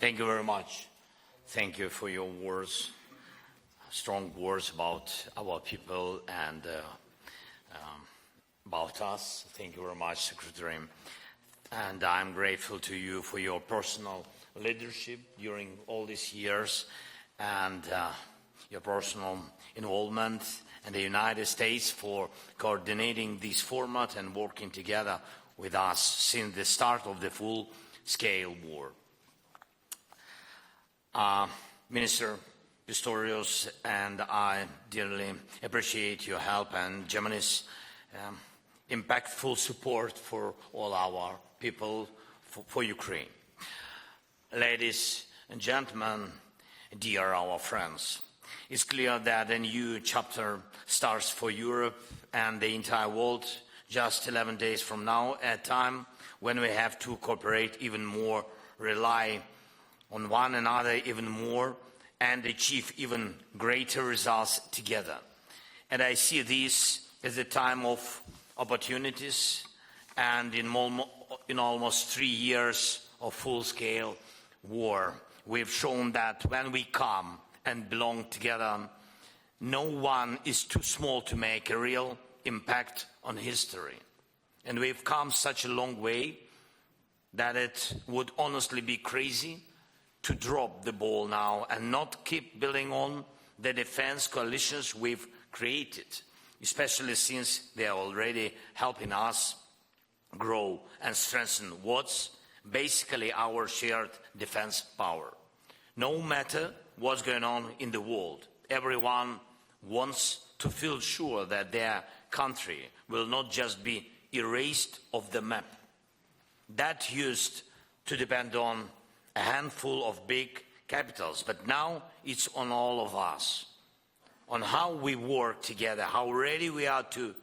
Thank you very much. Thank you for your words, strong words about our people and about us. Thank you very much, Secretary. And I'm grateful to you for your personal leadership during all these years and your personal involvement, and the United States for coordinating this format and working together with us since the start of the full-scale war. Minister Pistorius and I dearly appreciate your help and Germany's impactful support for all our people, for Ukraine. Ladies and gentlemen, dear our friends, it's clear that a new chapter starts for Europe and the entire world just 11 days from now, at a time when we have to cooperate even more, rely on one another even more, and achieve even greater results together. And I see this as a time of opportunities, and in almost 3 years of full-scale war, we've shown that when we come and belong together, no one is too small to make a real impact on history. And we've come such a long way that it would honestly be crazy to drop the ball now and not keep building on the defense coalitions we've created, especially since they are already helping us grow and strengthen what's basically our shared defense power. No matter what's going on in the world, everyone wants to feel sure that their country will not just be erased off the map. That used to depend on a handful of big capitals, but now it's on all of us, on how we work together, how ready we are to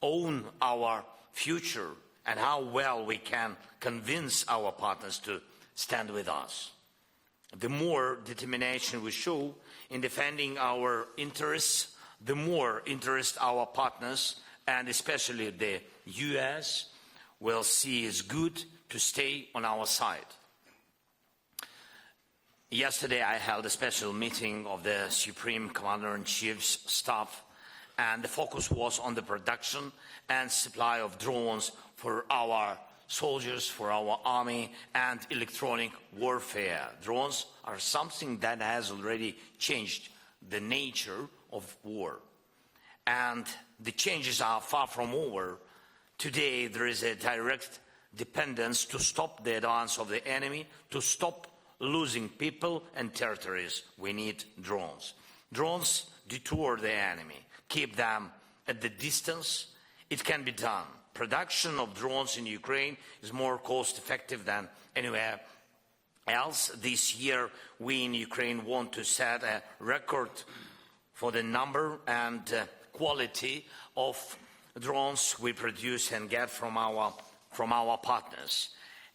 own our future, and how well we can convince our partners to stand with us. The more determination we show in defending our interests, the more interest our partners, and especially the US, will see it's good to stay on our side. Yesterday I held a special meeting of the Supreme Commander-in-Chief's staff, and the focus was on the production and supply of drones for our soldiers, for our army, and electronic warfare. Drones are something that has already changed the nature of war. And the changes are far from over. Today there is a direct dependence to stop the advance of the enemy, to stop losing people and territories. We need drones. Drones detour the enemy, keep them at the distance. It can be done. Production of drones in Ukraine is more cost-effective than anywhere else. This year, we in Ukraine want to set a record for the number and quality of drones we produce and get from our partners.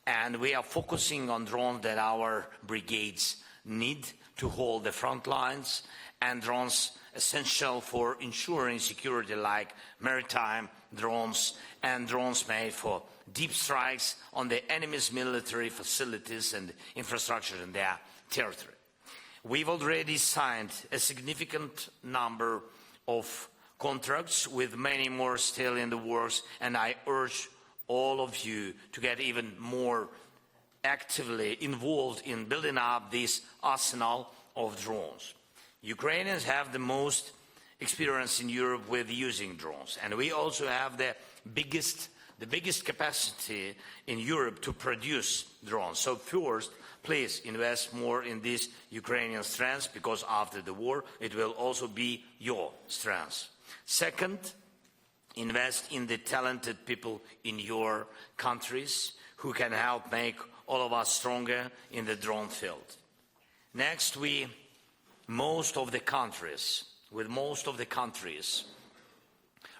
And we are focusing on drones that our brigades need to hold the front lines, and drones essential for ensuring security, like maritime drones and drones made for deep strikes on the enemy's military facilities and infrastructure in their territory. We've already signed a significant number of contracts, with many more still in the works, and I urge all of you to get even more actively involved in building up this arsenal of drones. Ukrainians have the most experience in Europe with using drones, and we also have the biggest capacity in Europe to produce drones. So first, please invest more in these Ukrainian strengths, because after the war it will also be your strength. Second, invest in the talented people in your countries who can help make all of us stronger in the drone field. Next, with most of the countries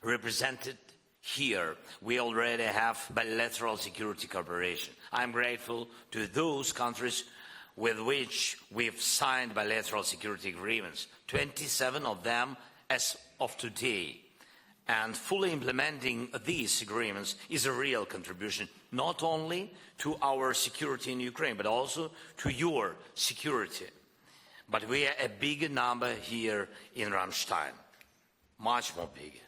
represented here, we already have bilateral security cooperation. I'm grateful to those countries with which we've signed bilateral security agreements, 27 of them as of today. And fully implementing these agreements is a real contribution, not only to our security in Ukraine, but also to your security. But we are a bigger number here in Ramstein, much more bigger.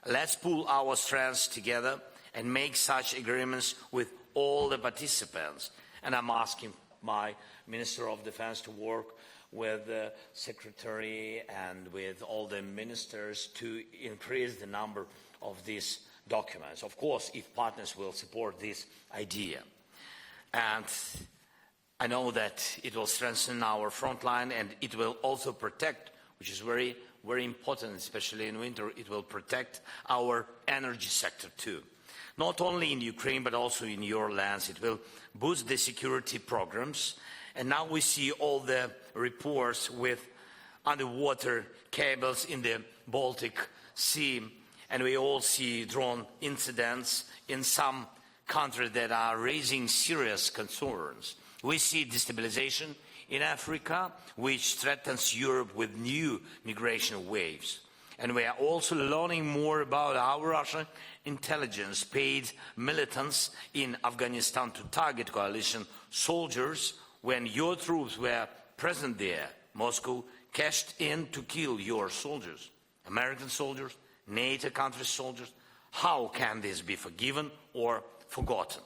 Let's pool our strengths together and make such agreements with all the participants. And I'm asking my Minister of Defense to work with the Secretary and with all the ministers to increase the number of these documents. Of course, if partners will support this idea. And I know that it will strengthen our front line, and it will also protect, which is very, very important, especially in winter, it will protect our energy sector too. Not only in Ukraine, but also in your lands. It will boost the security programs. And now we see all the reports with underwater cables in the Baltic Sea, and we all see drone incidents in some countries that are raising serious concerns. We see destabilization in Africa, which threatens Europe with new migration waves. And we are also learning more about how Russian intelligence paid militants in Afghanistan to target coalition soldiers. When your troops were present there, Moscow cashed in to kill your soldiers, American soldiers, NATO country soldiers. How can this be forgiven or forgotten?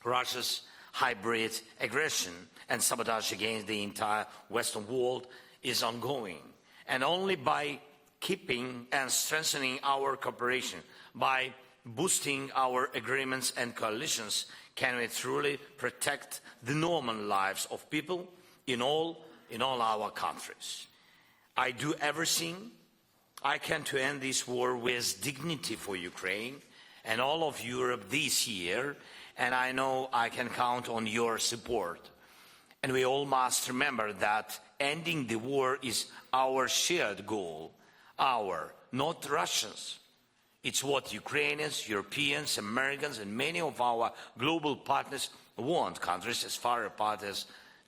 Russia's hybrid aggression and sabotage against the entire Western world is ongoing. And only by keeping and strengthening our cooperation, by boosting our agreements and coalitions, can we truly protect the normal lives of people in all our countries. I do everything I can to end this war with dignity for Ukraine and all of Europe this year, and I know I can count on your support. And we all must remember that ending the war is our shared goal, not Russians. It's what Ukrainians, Europeans, Americans, and many of our global partners want. Countries as far apart as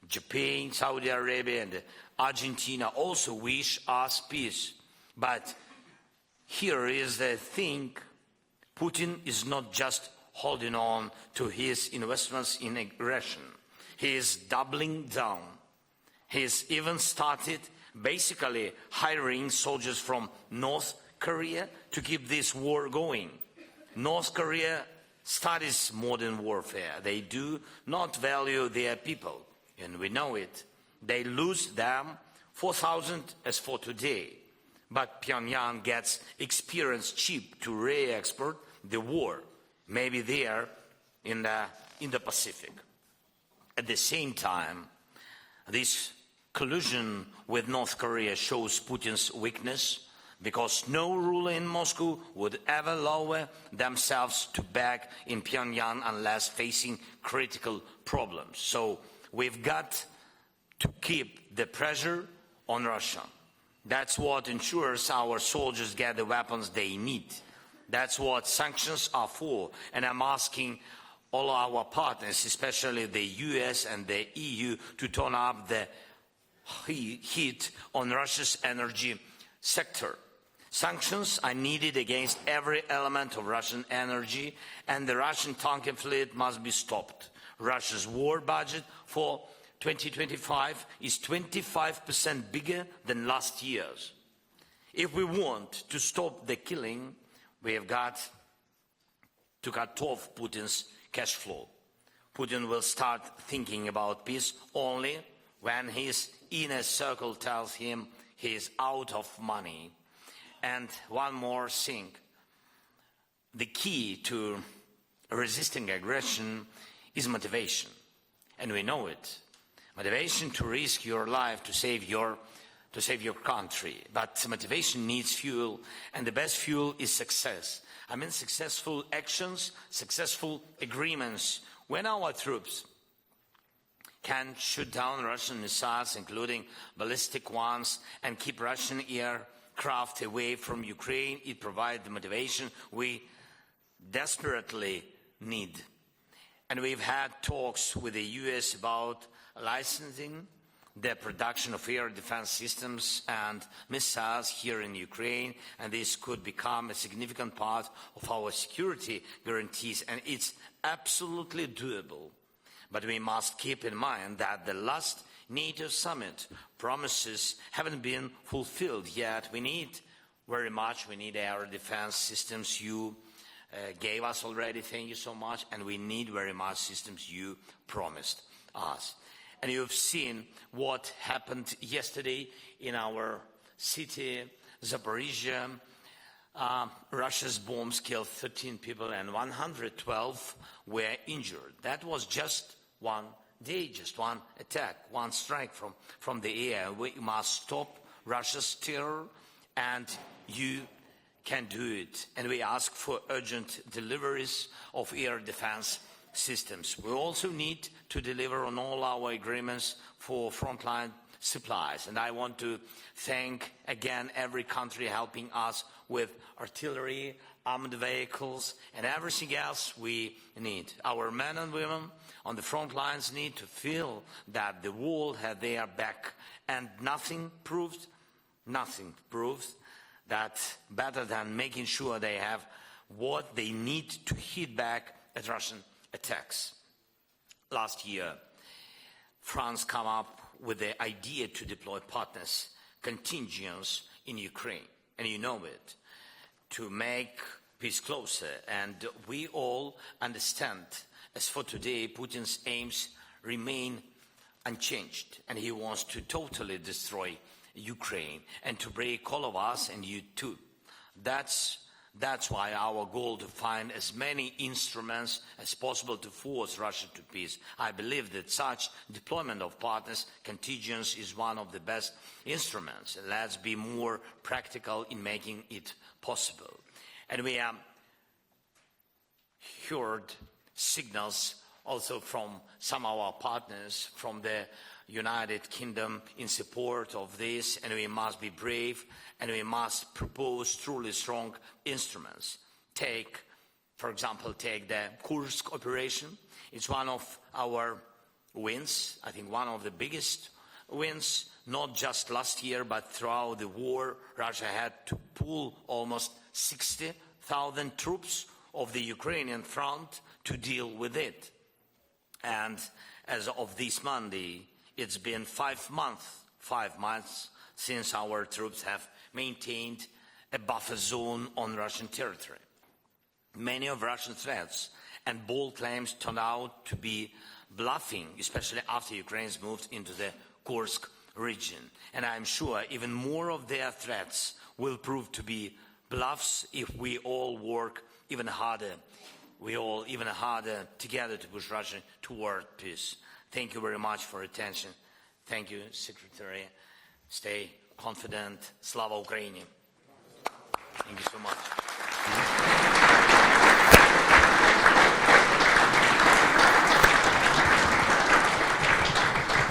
Japan, Saudi Arabia, and Argentina also wish us peace. But here is the thing: Putin is not just holding on to his investments in aggression. He is doubling down. He has even started basically hiring soldiers from North Korea to keep this war going. North Korea studies modern warfare. They do not value their people, and we know it. They lose them 4,000 as for today. But Pyongyang gets experience cheap to re-export the war, maybe there in the Pacific. At the same time, this collusion with North Korea shows Putin's weakness, because no ruler in Moscow would ever lower themselves to back in Pyongyang unless facing critical problems. So we've got to keep the pressure on Russia. That's what ensures our soldiers get the weapons they need. That's what sanctions are for. And I'm asking all our partners, especially the US and the EU, to turn up the heat on Russia's energy sector. Sanctions are needed against every element of Russian energy, and the Russian tanker fleet must be stopped. Russia's war budget for 2025 is 25% bigger than last year's. If we want to stop the killing, we have got to cut off Putin's cash flow. Putin will start thinking about peace only when his inner circle tells him he is out of money. And one more thing, the key to resisting aggression is motivation, and we know it. Motivation to risk your life to save your country, but motivation needs fuel, and the best fuel is success. I mean successful actions, successful agreements. When our troops can shoot down Russian missiles, including ballistic ones, and keep Russian aircraft away from Ukraine, it provides the motivation we desperately need. And we've had talks with the US about licensing the production of air defense systems and missiles here in Ukraine, and this could become a significant part of our security guarantees, and it's absolutely doable. But we must keep in mind that the last NATO summit promises haven't been fulfilled yet. We need air defense systems. You gave us already, thank you so much, and we need very much systems you promised us. And you've seen what happened yesterday in our city, Zaporizhia. Russia's bombs killed 13 people and 112 were injured. That was just one day, just one attack, one strike from the air. We must stop Russia's terror, and you can do it. And we ask for urgent deliveries of air defense systems. We also need to deliver on all our agreements for frontline supplies. And I want to thank again every country helping us with artillery, armored vehicles, and everything else we need. Our men and women on the front lines need to feel that the world had their back, and nothing proves that better than making sure they have what they need to hit back at Russian attacks. Last year, France came up with the idea to deploy partners, contingents in Ukraine, and you know it, to make peace closer. And we all understand, as for today, Putin's aims remain unchanged, and he wants to totally destroy Ukraine and to break all of us and you too. That's why our goal to find as many instruments as possible to force Russia to peace. I believe that such deployment of partners, contingents, is one of the best instruments. Let's be more practical in making it possible. And we have heard signals also from some of our partners from the United Kingdom in support of this, and we must be brave and we must propose truly strong instruments. For example, take the Kursk operation. It's one of our wins, I think one of the biggest wins, not just last year, but throughout the war. Russia had to pull almost 60,000 troops of the Ukrainian front to deal with it. And as of this Monday, it's been 5 months since our troops have maintained a buffer zone on Russian territory. Many of Russian threats and bold claims turned out to be bluffing, especially after Ukraine's moved into the Kursk region. And I'm sure even more of their threats will prove to be bluffs if we all work even harder. Even harder together to push Russia toward peace. Thank you very much for your attention. Thank you, Secretary. Stay confident. Slava Ukraini. Thank you so much.